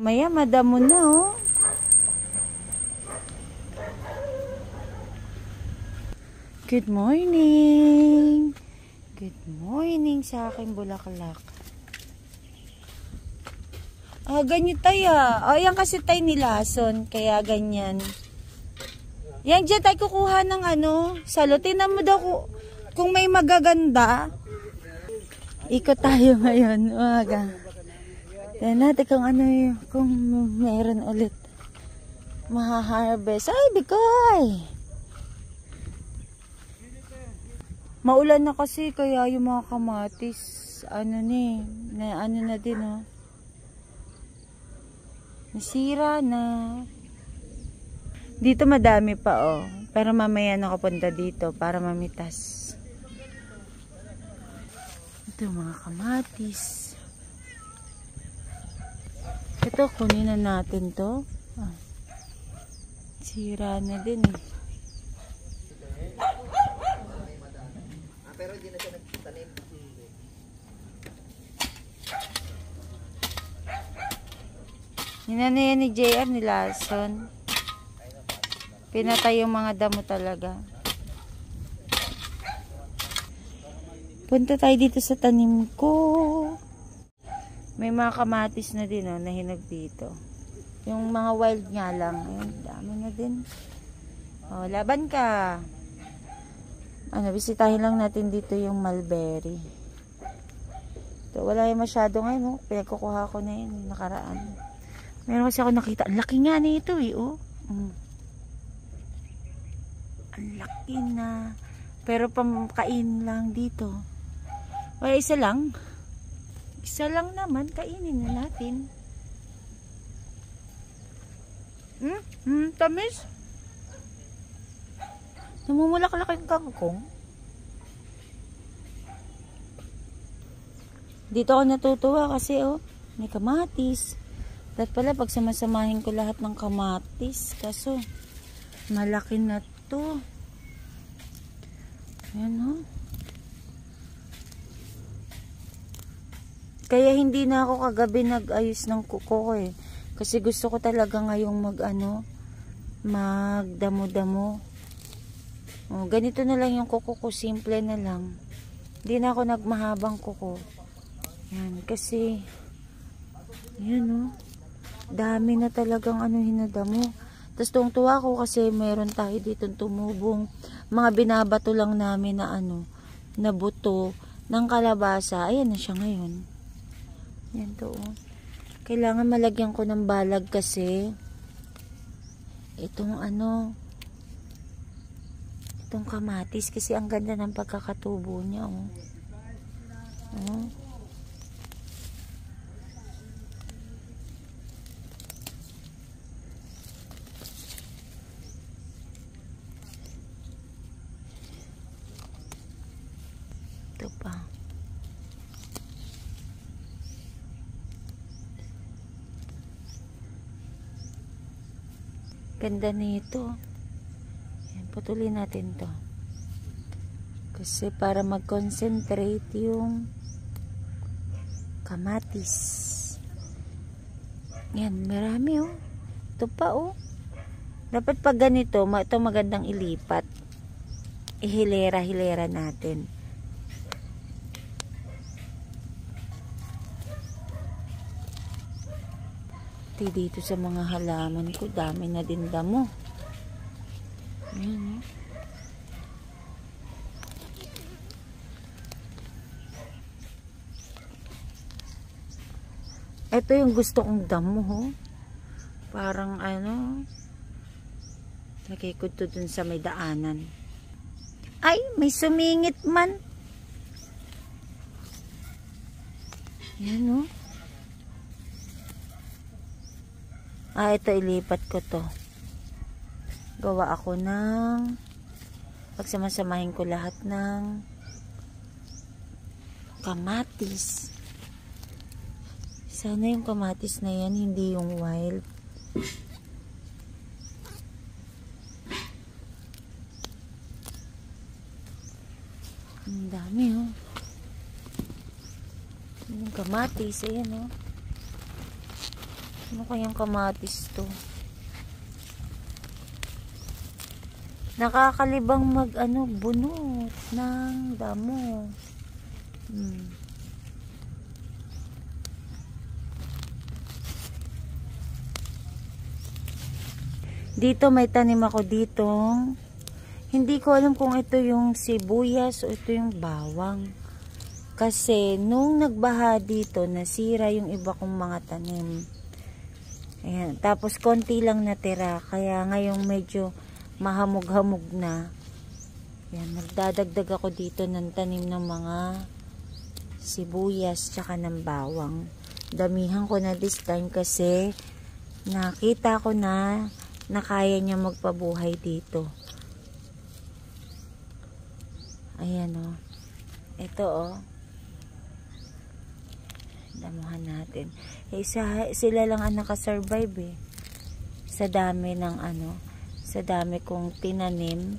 Maya, madamo na, oh. Good morning. Good morning sa aking bulaklak. Ah, ganyan tayo. Oh, yan kasi tayo nilason. Kaya ganyan. Yan dyan tayo kukuha ng ano. Salo. Tinan mo daw kung may magaganda. Ikot tayo ngayon. Umaga. Tignan natin kung ano yun. Kung meron ulit. Maha-harvest. Ay, bikoy! Maulan na kasi. Kaya yung mga kamatis. Ano na din, oh. Nasira na. Dito madami pa, oh. Pero mamaya nakapunta dito para mamitas. Ito mga kamatis. Ito, kunin na natin to. Ah. Sira na din, eh. Pero hindi na siya nagtanim. Yan na yan ni JR, ni Larson. Pinatay yung mga damo talaga. Punta tayo dito sa tanim ko. May mga kamatis na din, oh, nahinog dito. Yung mga wild nga lang. Ayun, dami na din. Oh, laban ka. Ano, bisitahin lang natin dito yung mulberry. Ito, wala yung masyado ngayon, oh. Pinagkukuha ko na yun, nakaraan. Meron kasi ako nakita. Ang laki nga na ito, eh, oh. Ang laki na. Pero pamkain lang dito. Wala, isa lang. Isa lang naman, kainin na natin. Tamis. Namumulak-lak yung kangkong. Dito ako natutuwa kasi, oh, may kamatis. Dapat pala pag samasamahin ko lahat ng kamatis. Kaso, malaki na to. Ayan, oh. Kaya hindi na ako kagabi nag-ayos ng kuko ko, eh. Kasi gusto ko talaga ngayong magdamo-damo. Oh, ganito na lang yung kuko ko, simple na lang. Hindi na ako nagmahabang kuko. Yan, kasi yan, oh. Dami na talagang hinadamo. Tapos tuwang-tuwa ko kasi meron tayo dito tumubong mga binabato lang namin na na buto ng kalabasa. Ayan na siya ngayon. Yan to, oh. Kailangan malagyan ko ng balag kasi itong itong kamatis kasi ang ganda ng pagkakatubo niya, oh. Oh. Ito pa. Ganda nito. Ayan, putulin natin to. Kasi para mag-concentrate yung kamatis. Yan, marami, oh. Ito pa, oh. Dapat pag ganito, ito magandang ilipat. Ihilera-hilera natin. Dito sa mga halaman ko, dami na din damo. Ayan, oh. Ito yung gusto kong damo, oh. Parang nakikot to dun sa may daanan. Ay, may sumingit man. Ayan, oh. Ito ilipat ko to. Gawa ako ng pagsamasamahin ko lahat ng kamatis. Sana yung kamatis na yan hindi yung wild. Ang dami, oh. Yung kamatis, ayan, oh. Ano kayang kamatis to? Nakakalibang mag bunot ng damo. Dito may tanim ako dito. Hindi ko alam kung ito yung sibuyas o ito yung bawang. Kasi nung nagbaha dito, nasira yung iba kong mga tanim. Ayan. Tapos konti lang natira. Kaya ngayong medyo mahamog-hamog na. Ayan. Nagdadagdag ako dito ng tanim ng mga sibuyas tsaka ng bawang. Damihan ko na this time kasi nakita ko na kaya niya magpabuhay dito. Ayan o. Ito o. Damuhan natin. Sila lang ang nakasurvive eh. Sa dami ng sa dami kong tinanim.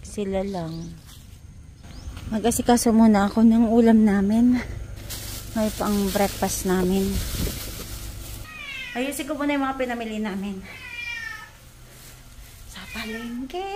Sila lang. Mag-asikaso muna ako ng ulam namin. May pang breakfast namin. Ayusin ko muna yung mga pinamili namin. Sa palengke.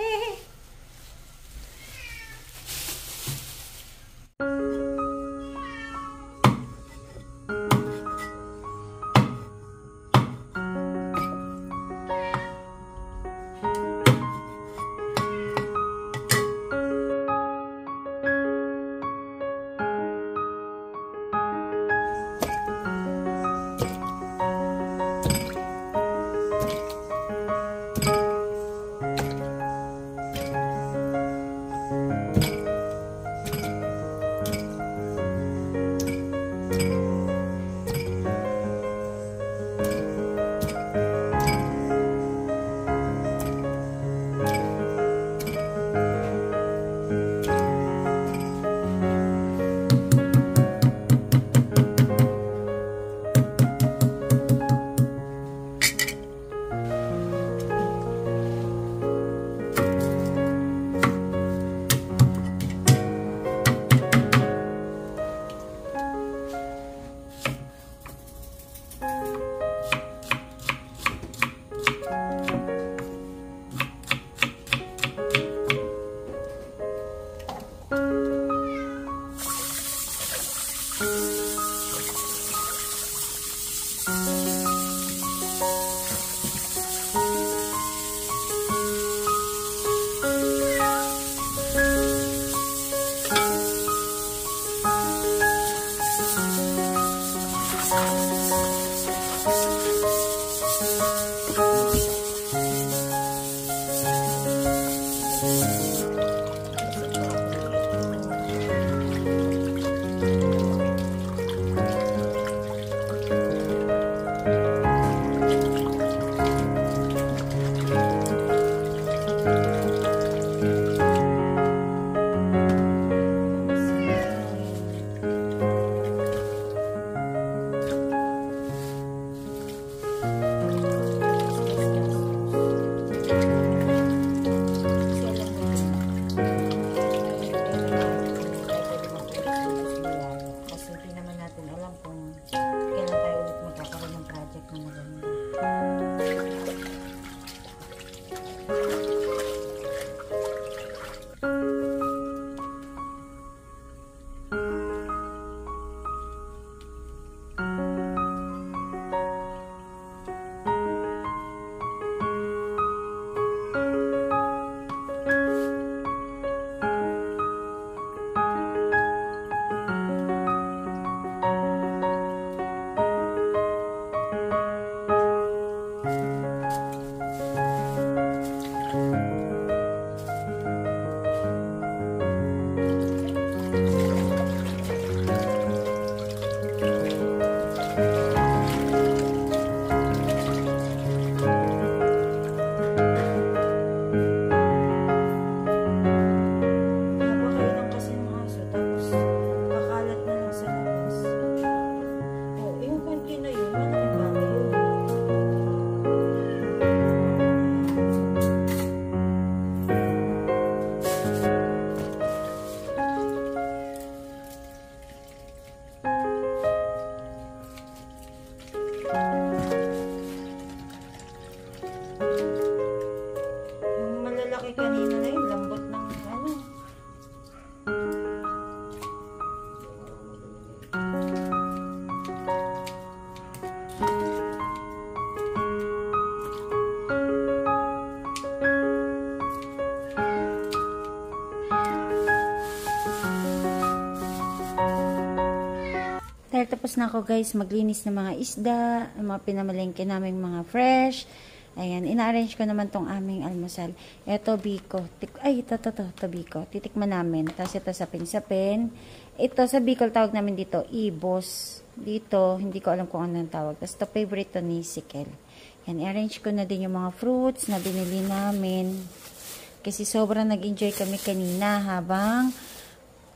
dahil tapos na ako guys maglinis ng mga isda, ang mga pinamalengke naming mga fresh. Ayan, ina-arrange ko naman tong aming almusal. Ito, biko. Ito, biko. Titikman namin. Tapos ito, sapin-sapin. Ito, sa Bicol, tawag namin dito, ibos. Dito, hindi ko alam kung anong tawag. Tapos ito, favorite to ni Sikel. Yan, i-arrange ko na din yung mga fruits na binili namin. Kasi sobrang nag-enjoy kami kanina habang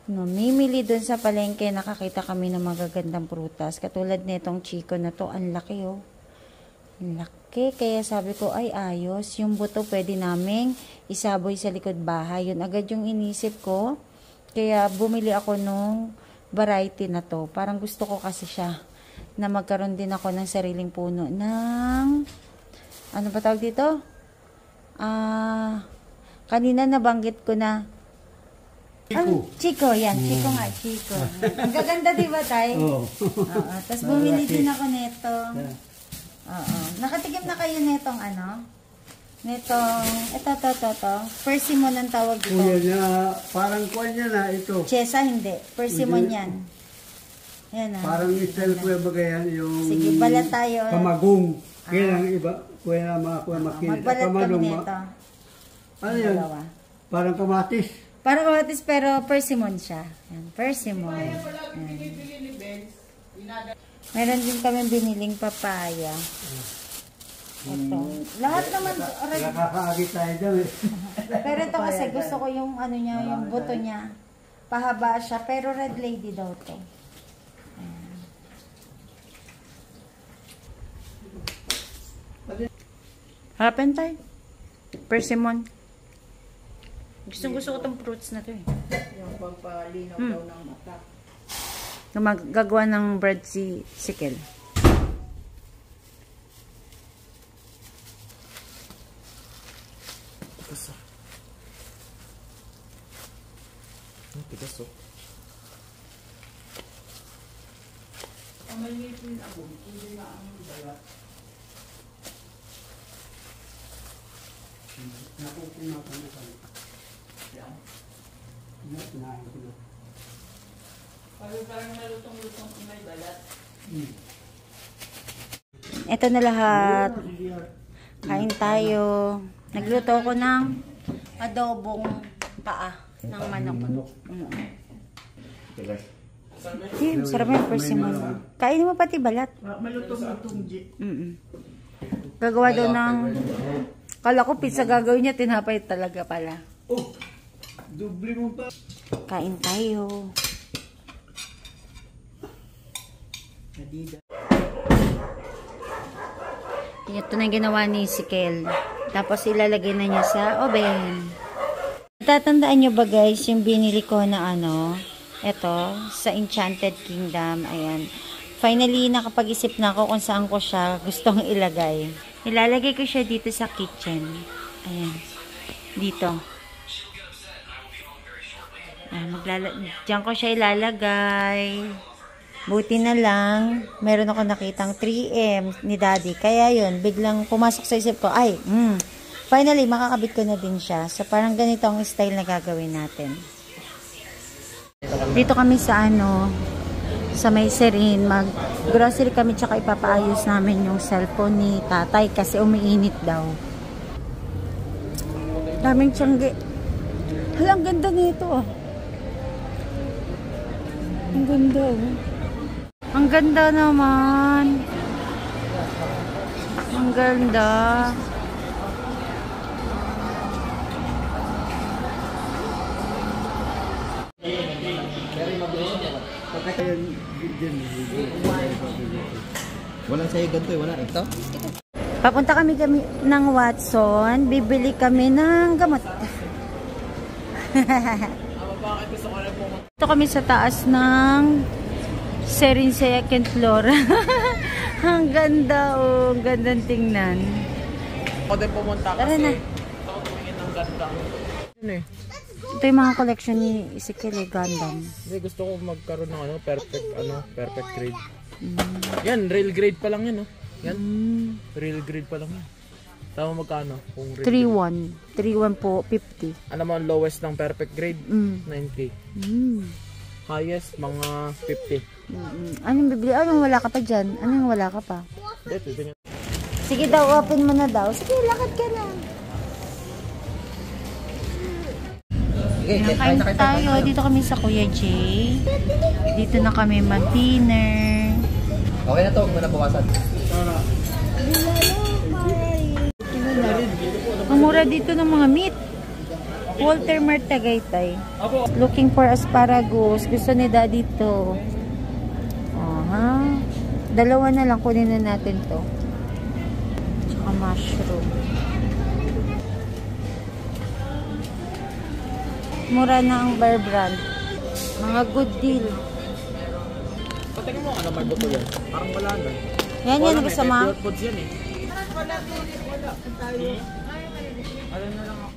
namimili doon sa palengke. Nakakita kami ng magagandang prutas. Katulad nitong chiko na to, ang laki oh. Ang laki. Kaya sabi ko, ay ayos. Yung buto pwede naming isaboy sa likod bahay. Yun agad yung inisip ko. Kaya bumili ako nung variety na to. Parang gusto ko kasi siya na magkaroon din ako ng sariling puno ng ano ba tawag dito? Kanina nabanggit ko na Chico, yan. Chico nga, Chico. Ang gaganda diba, Tay? Oo. Tapos bumili din ako nito. Oo. Nakatikim na kayo netong ano? Netong, ito. Persimmon ang tawag dito. Kuya na, parang kuya niya na ito. Chesa, hindi. Persimmon yan. Yan Parang style kuya bagayan yung... Sige, balat tayo. Kamagong. Kaya ang iba, kuya na mga kuya makinit. Magbalat kami nito. Ano yan? Parang kamatis. Parang kamatis pero persimmon siya. Yan, persimmon. Meron din kami biniling papaya. Ito. Lahat naman. Nakakaagit tayo dyan eh. Pero ito kasi gusto ko yung ano niya, yung buto niya. Pahaba siya. Pero red lady daw to. Harapin tayo. Persimmon. Gusto ko itong fruits na to eh. Yung pampalinaw daw ng mata. Gagawa ng bread si Sikel. Tigas oh. Ang malitin ako, hindi na ang balat. Nakukuha ko na kami. Yan. Nakukuha ko na. Parang malutong-lutong kung may balat. Ito na lahat. Kain tayo. Nagluto ako ng adobong paa ng manok. Sarap yung persimmon. Kain mo pati balat. Malutong-lutong G. Gagawa daw ng... Kala ko pizza gagawin niya, tinapay talaga pala. Oh! Doble mo pa. Kain tayo. Ito na yung ginawa ni Sikel. Tapos ilalagay na niya sa oven. Tatandaan nyo ba guys yung binili ko na ano? Ito, sa Enchanted Kingdom. Ayan. Finally, nakapag-isip na ako kung saan ko siya gustong ilagay. Ilalagay ko siya dito sa kitchen. Ayan. Dito. Diyan ko siya ilalagay. Buti na lang, meron ako nakitang 3M ni Daddy. Kaya yun, biglang pumasok sa isip ko, ay, finally, makakabit ko na din siya. So, parang ganito ang style na gagawin natin. Dito kami sa ano, sa May Serene, mag-grocery kami tsaka ipapaayos namin yung cellphone ni tatay kasi umiinit daw. Daming tiyangge. Hala, ang ganda nito ah. Ang ganda oh. Ang ganda naman. Ang ganda. Walang sa'yo ganito eh, wala ito? Papunta kami ng Watson, bibili kami ng gamot. Ito kami sa taas ng Serene second floor. Ang ganda oh, ang gandang tingnan. Ako din pumunta kasi. Tara na. Tumingin ng ganda. Ano eh? Ito yung mga collection ni Ezekiel Gundam. Hindi, gusto ko magkaroon ng perfect grade. Yan, real grade pa lang yan, oh. Yan, real grade pa lang yan. Tama magkano? 3.1. 3.1 po, 50. Ano mo ang lowest ng perfect grade? 90. Highest, mga 50. Anong bibili? Anong wala ka pa dyan? Anong wala ka pa? Dito, ganyan. Sige daw, open mo na daw. Sige, lakad ka na. Kain tayo. Dito kami sa Kuya Jay. Dito na kami mag-dinner. Okay na to, huwag mo na bawasan. Ang mura dito ng mga meat. Walter Mart Tagaytay. Looking for asparagus. Gusto ni Daddy to. Aha. Dalawa na lang. Kunin na natin to. Tsaka mushroom. Mura na ang Bear Brand. Mga good deal. Patingin mo, ano may buto yan? Parang wala na. Yan yan. Kasama. Pure foods yan eh. Wala. Ano na lang ako.